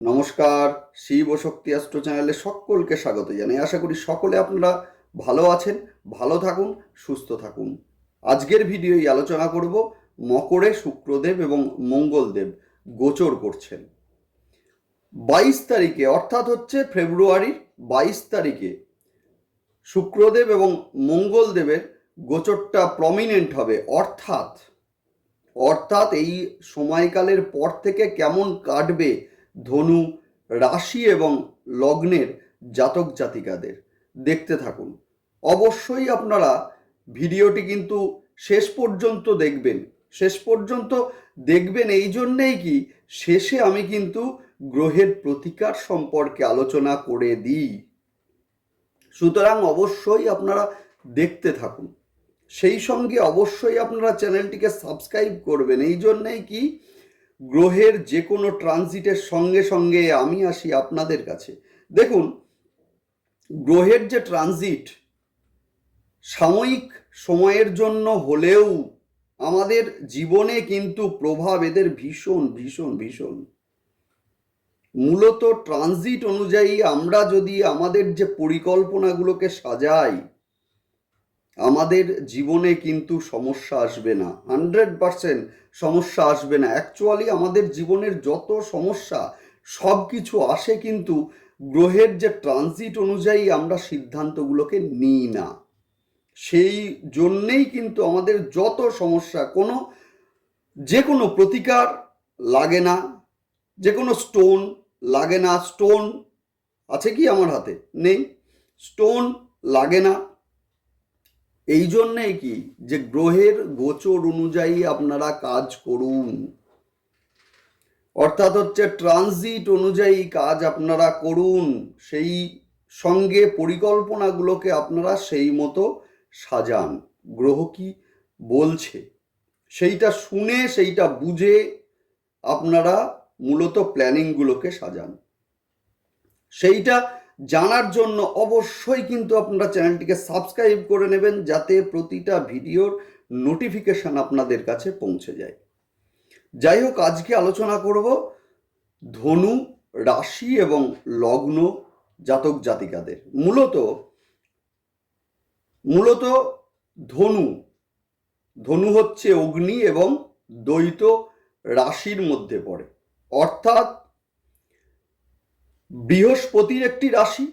নমস্কার, শিব ও শক্তি অ্যাস্ট্রো চ্যানেলে সকলকে স্বাগত জানাই। আশা করি সকলে আপনারা ভালো আছেন, ভালো থাকুন, সুস্থ থাকুন। আজকের ভিডিওয় আলোচনা করব মকরে শুক্রদেব এবং মঙ্গলদেব গোচর করছেন 22 তারিখে, অর্থাৎ হচ্ছে ফেব্রুয়ারির 22 তারিখে শুক্রদেব এবং মঙ্গলদেবের গোচরটা প্রমিনেন্ট হবে। অর্থাৎ এই সময়কালের পর থেকে কেমন কাটবে ধনু রাশি এবং লগ্নের জাতক জাতিকাদের, দেখতে থাকুন। অবশ্যই আপনারা ভিডিওটি কিন্তু শেষ পর্যন্ত দেখবেন এই জন্যেই কি শেষে আমি কিন্তু গ্রহের প্রতিকার সম্পর্কে আলোচনা করে দিই। সুতরাং অবশ্যই আপনারা দেখতে থাকুন। সেই সঙ্গে অবশ্যই আপনারা চ্যানেলটিকে সাবস্ক্রাইব করবেন। এই জন্যেই কি গ্রহের যে কোনো ট্রানজিটের সঙ্গে সঙ্গে আমি আসি আপনাদের কাছে। দেখুন, গ্রহের যে ট্রানজিট সাময়িক সময়ের জন্য হলেও আমাদের জীবনে কিন্তু প্রভাব এদের ভীষণ ভীষণ ভীষণ। মূলত ট্রানজিট অনুযায়ী আমরা যদি আমাদের যে পরিকল্পনাগুলোকে সাজাই, আমাদের জীবনে কিন্তু সমস্যা আসবে না, 100% সমস্যা আসবে না। অ্যাকচুয়ালি আমাদের জীবনের যত সমস্যা সব কিছু আসে কিন্তু গ্রহের যে ট্রানজিট অনুযায়ী আমরা সিদ্ধান্তগুলোকে নিই না। সেই জন্যেই কিন্তু আমাদের যত সমস্যা, যে কোনো প্রতিকার লাগে না, যে কোনো স্টোন লাগে না। স্টোন আছে কি আমার হাতে? নেই, স্টোন লাগে না। এই জন্যেই কি যে গ্রহের গোচর অনুযায়ী আপনারা কাজ করুন, অর্থাৎ হচ্ছে ট্রানজিট অনুযায়ী কাজ আপনারা করুন। সেই সঙ্গে পরিকল্পনাগুলোকে আপনারা সেই মতো সাজান। গ্রহ কি বলছে সেইটা শুনে, সেইটা বুঝে আপনারা মূলত প্ল্যানিংগুলোকে সাজান। সেইটা জানার জন্য অবশ্যই কিন্তু আপনারা চ্যানেলটিকে সাবস্ক্রাইব করে নেবেন, যাতে প্রতিটা ভিডিওর নোটিফিকেশন আপনাদের কাছে পৌঁছে যায়। যাই হোক, আজকে আলোচনা করব ধনু রাশি এবং লগ্ন জাতক জাতিকাদের। মূলত ধনু হচ্ছে অগ্নি এবং দ্বৈত রাশির মধ্যে পড়ে, অর্থাৎ বৃহস্পতির একটি রাশি।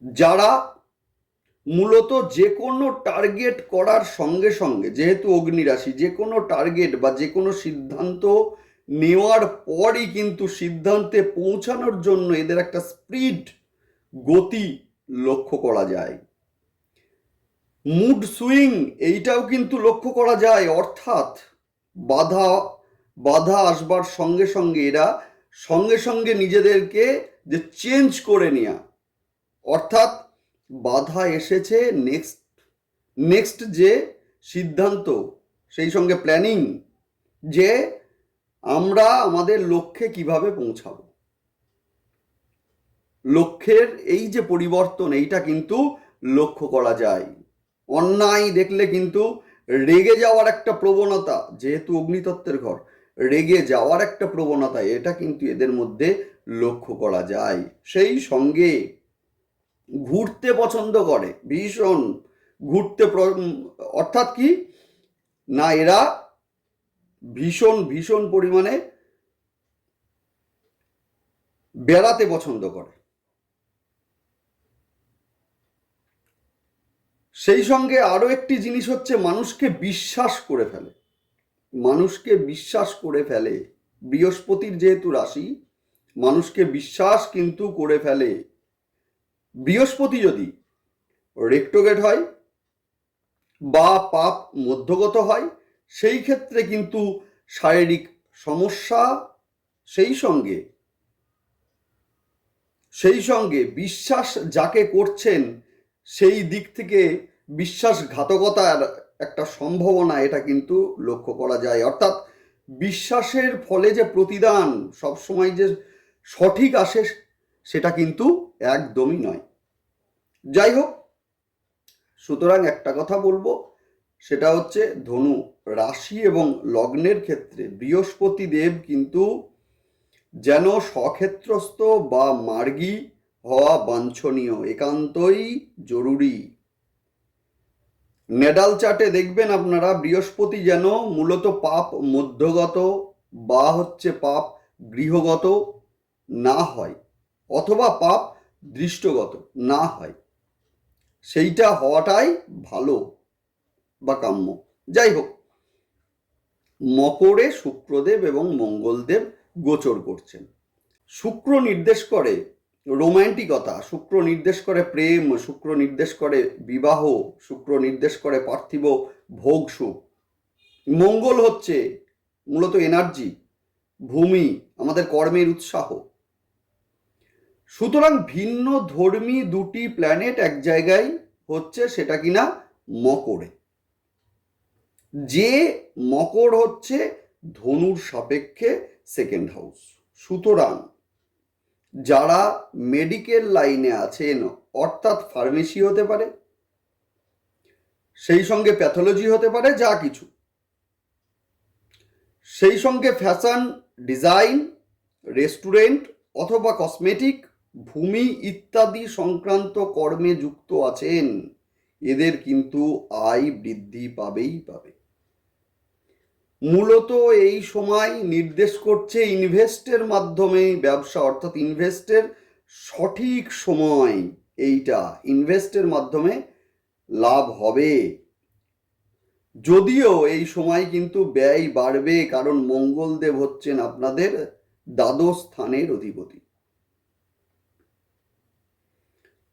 যারা মূলত যে কোনো টার্গেট করার সঙ্গে সঙ্গে, যেহেতু অগ্নি রাশি, যে কোনো টার্গেট বা যে কোনো সিদ্ধান্ত নেওয়ার পরই কিন্তু সিদ্ধান্তে পৌঁছানোর জন্য এদের একটা স্পিড, গতি লক্ষ্য করা যায়। মুড সুইং এইটাও কিন্তু লক্ষ্য করা যায়, অর্থাৎ বাধা আসবার সঙ্গে সঙ্গে এরা সঙ্গে সঙ্গে নিজেদেরকে যে চেঞ্জ করে নেওয়া, অর্থাৎ বাধা এসেছে, নেক্সট যে সিদ্ধান্ত, সেই সঙ্গে প্ল্যানিং যে আমরা আমাদের লক্ষ্যে কিভাবে পৌঁছাবো। লক্ষ্যের এই যে পরিবর্তন, এইটা কিন্তু লক্ষ্য করা যায়। অন্যায় দেখলে কিন্তু রেগে যাওয়ার একটা প্রবণতা, যেহেতু অগ্নিতত্ত্বের ঘর, রেগে যাওয়ার একটা প্রবণতা, এটা কিন্তু এদের মধ্যে লক্ষ্য করা যায়। সেই সঙ্গে ঘুরতে পছন্দ করে, ভীষণ ঘুরতে, অর্থাৎ কি না, এরা ভীষণ ভীষণ পরিমাণে বেড়াতে পছন্দ করে। সেই সঙ্গে আরো একটি জিনিস হচ্ছে মানুষকে বিশ্বাস করে ফেলে। বৃহস্পতির যেহেতু রাশি, মানুষকে বিশ্বাস কিন্তু করে ফেলে। বৃহস্পতি যদি রেক্টোগেট হয় বা পাপ মধ্যগত হয়, সেই ক্ষেত্রে কিন্তু শারীরিক সমস্যা, সেই সঙ্গে বিশ্বাস যাকে করছেন সেই দিক থেকে বিশ্বাসঘাতকতার একটা সম্ভাবনা, এটা কিন্তু লক্ষ্য করা যায়। অর্থাৎ বিশ্বাসের ফলে যে প্রতিদান সবসময় যে সঠিক আসে, সেটা কিন্তু একদমই নয়। যাই হোক, সুতরাং একটা কথা বলবো, সেটা হচ্ছে ধনু রাশি এবং লগ্নের ক্ষেত্রে বৃহস্পতি দেব কিন্তু যেন স্বক্ষেত্রস্থ বা মার্গী হওয়া বাঞ্ছনীয়, একান্তই জরুরি। নেডাল চার্টে দেখবেন আপনারা বৃহস্পতি যেন মূলত পাপ মধ্যগত বা পাপ গৃহগত না হয়, অথবা পাপ দৃষ্টগত না হয়, সেইটা হওয়াটাই ভালো বা কাম্য। যাই হোক, মকরে শুক্রদেব এবং মঙ্গলদেব গোচর করছেন। শুক্র নির্দেশ করে রোম্যান্টিকতা, শুক্র নির্দেশ করে প্রেম, শুক্র নির্দেশ করে বিবাহ, শুক্র নির্দেশ করে পার্থিব ভোগ সুখ। মঙ্গল হচ্ছে মূলত এনার্জি, ভূমি, আমাদের কর্মের উৎসাহ। সুতরাং ভিন্ন ধর্মী দুটি প্ল্যানেট এক জায়গায় হচ্ছে, সেটা কিনা মকরে। যে মকর হচ্ছে ধনুর সাপেক্ষে সেকেন্ড হাউস। সুতরাং যারা মেডিকেল লাইনে আছেন, অর্থাৎ ফার্মেসি হতে পারে, সেই সঙ্গে প্যাথোলজি হতে পারে, যা কিছু, সেই সঙ্গে ফ্যাশন ডিজাইন, রেস্টুরেন্ট অথবা কসমেটিক, ভূমি ইত্যাদি সংক্রান্ত কর্মে যুক্ত আছেন, এদের কিন্তু আয় বৃদ্ধি পাবেই পাবে। মূলত এই সময় নির্দেশ করছে ইনভেস্টের মাধ্যমে ব্যবসা, অর্থাৎ ইনভেস্টের সঠিক সময় এইটা, ইনভেস্টের মাধ্যমে লাভ হবে। যদিও এই সময় কিন্তু ব্যয় বাড়বে, কারণ মঙ্গলদেব হচ্ছেন আপনাদের দ্বাদশ স্থানের অধিপতি।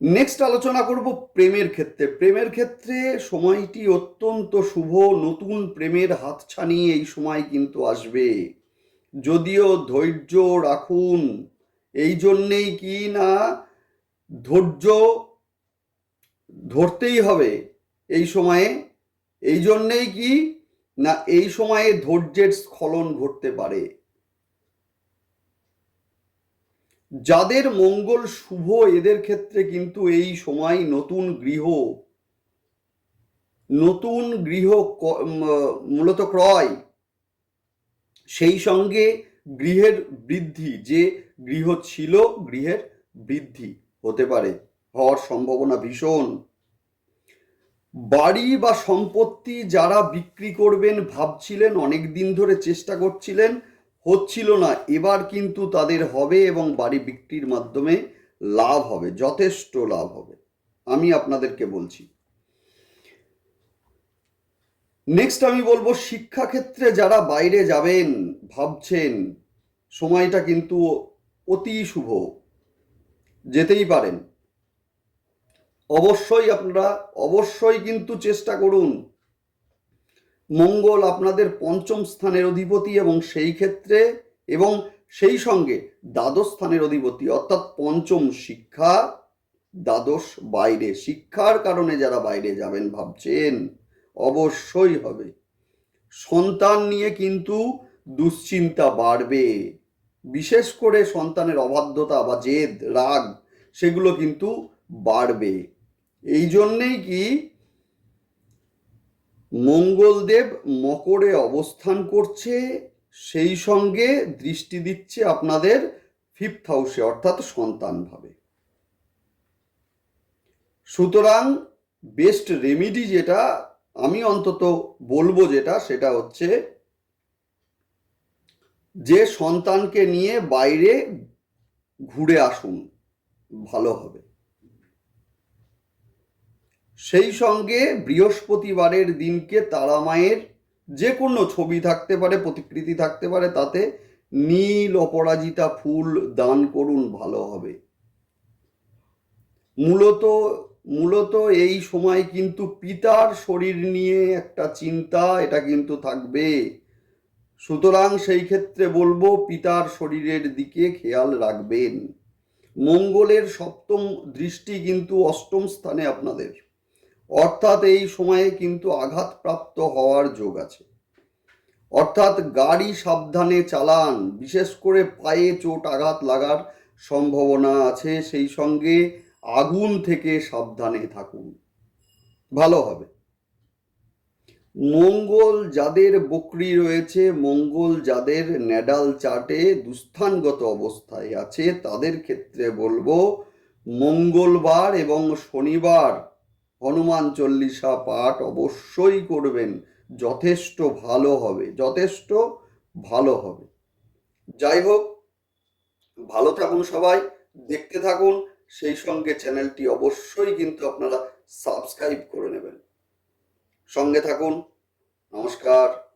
নেক্সট আলোচনা করব প্রেমের ক্ষেত্রে। প্রেমের ক্ষেত্রে সময়টি অত্যন্ত শুভ, নতুন প্রেমের হাতছানি এই সময় কিন্তু আসবে। যদিও ধৈর্য রাখুন, এই জন্যেই কি না ধৈর্য ধরতেই হবে এই সময়ে, এই জন্যেই কি না এই সময়ে ধৈর্যের স্খলন ঘটতে পারে। যাদের মঙ্গল শুভ, এদের ক্ষেত্রে কিন্তু এই সময় নতুন গৃহ মূলত ক্রয়, সেই সঙ্গে গৃহের বৃদ্ধি, যে গৃহ ছিল গৃহের বৃদ্ধি হতে পারে, হওয়ার সম্ভাবনা ভীষণ। বাড়ি বা সম্পত্তি যারা বিক্রি করবেন ভাবছিলেন, অনেক দিন ধরে চেষ্টা করছিলেন, হচ্ছিল না, এবার কিন্তু তাদের হবে এবং বাড়ি বিক্রির মাধ্যমে লাভ হবে, যথেষ্ট লাভ হবে, আমি আপনাদেরকে বলছি। নেক্সট আমি বলবো শিক্ষাক্ষেত্রে যারা বাইরে যাবেন ভাবছেন, সময়টা কিন্তু অতি শুভ, যেতেই পারেন। অবশ্যই কিন্তু চেষ্টা করুন। মঙ্গল আপনাদের পঞ্চম স্থানের অধিপতি এবং সেই ক্ষেত্রে এবং সেই সঙ্গে দ্বাদশ স্থানের অধিপতি, অর্থাৎ পঞ্চম শিক্ষা, দ্বাদশ বাইরে, শিক্ষার কারণে যারা বাইরে যাবেন ভাবছেন, অবশ্যই হবে। সন্তান নিয়ে কিন্তু দুশ্চিন্তা বাড়বে, বিশেষ করে সন্তানের অবাধ্যতা বা জেদ, রাগ, সেগুলো কিন্তু বাড়বে। এই জন্যেই কি মঙ্গলদেব মকরে অবস্থান করছে, সেই সঙ্গে দৃষ্টি দিচ্ছে আপনাদের ফিফথ হাউসে, অর্থাৎ সন্তান ভাবে। সুতরাং বেস্ট রেমিডি যেটা আমি অন্তত বলবো, সেটা হচ্ছে যে সন্তানকে নিয়ে বাইরে ঘুরে আসুন, ভালো হবে। সেই সঙ্গে বৃহস্পতিবারের দিনকে তারা মায়ের যে কোনো ছবি থাকতে পারে, প্রতিকৃতি থাকতে পারে, তাতে নীল অপরাজিতা ফুল দান করুন, ভালো হবে। মূলত এই সময় কিন্তু পিতার শরীর নিয়ে একটা চিন্তা, এটা কিন্তু থাকবে। সুতরাং সেই ক্ষেত্রে বলবো পিতার শরীরের দিকে খেয়াল রাখবেন। মঙ্গলের সপ্তম দৃষ্টি কিন্তু অষ্টম স্থানে আপনাদের, অর্থাৎ এই সময়ে কিন্তু আঘাতপ্রাপ্ত হওয়ার যোগ আছে, অর্থাৎ গাড়ি সাবধানে চালান, বিশেষ করে পায়ে চোট আঘাত লাগার সম্ভাবনা আছে, সেই সঙ্গে আগুন থেকে সাবধানে থাকুন, ভালো হবে। মঙ্গল যাদের বক্রী রয়েছে, মঙ্গল যাদের ন্যাডাল চার্টে দুস্থানগত অবস্থায় আছে, তাদের ক্ষেত্রে বলবো মঙ্গলবার এবং শনিবার হনুমান চল্লিশা পাঠ অবশ্যই করবেন। যথেষ্ট ভালো হবে, যথেষ্ট ভালো হবে। যাই হোক, ভালো থাকুন সবাই, দেখতে থাকুন, সেই সঙ্গে চ্যানেলটি অবশ্যই কিন্তু আপনারা সাবস্ক্রাইব করে নেবেন। সঙ্গে থাকুন। নমস্কার।